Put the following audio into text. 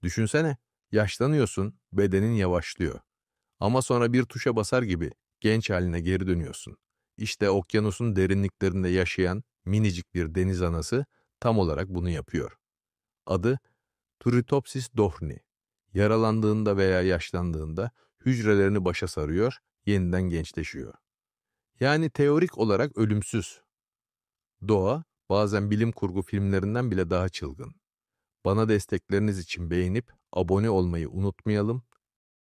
Düşünsene, yaşlanıyorsun, bedenin yavaşlıyor. Ama sonra bir tuşa basar gibi genç haline geri dönüyorsun. İşte okyanusun derinliklerinde yaşayan minicik bir deniz anası tam olarak bunu yapıyor. Adı Turritopsis dohrni. Yaralandığında veya yaşlandığında hücrelerini başa sarıyor, yeniden gençleşiyor. Yani teorik olarak ölümsüz. Doğa bazen bilim kurgu filmlerinden bile daha çılgın. Bana destekleriniz için beğenip abone olmayı unutmayalım.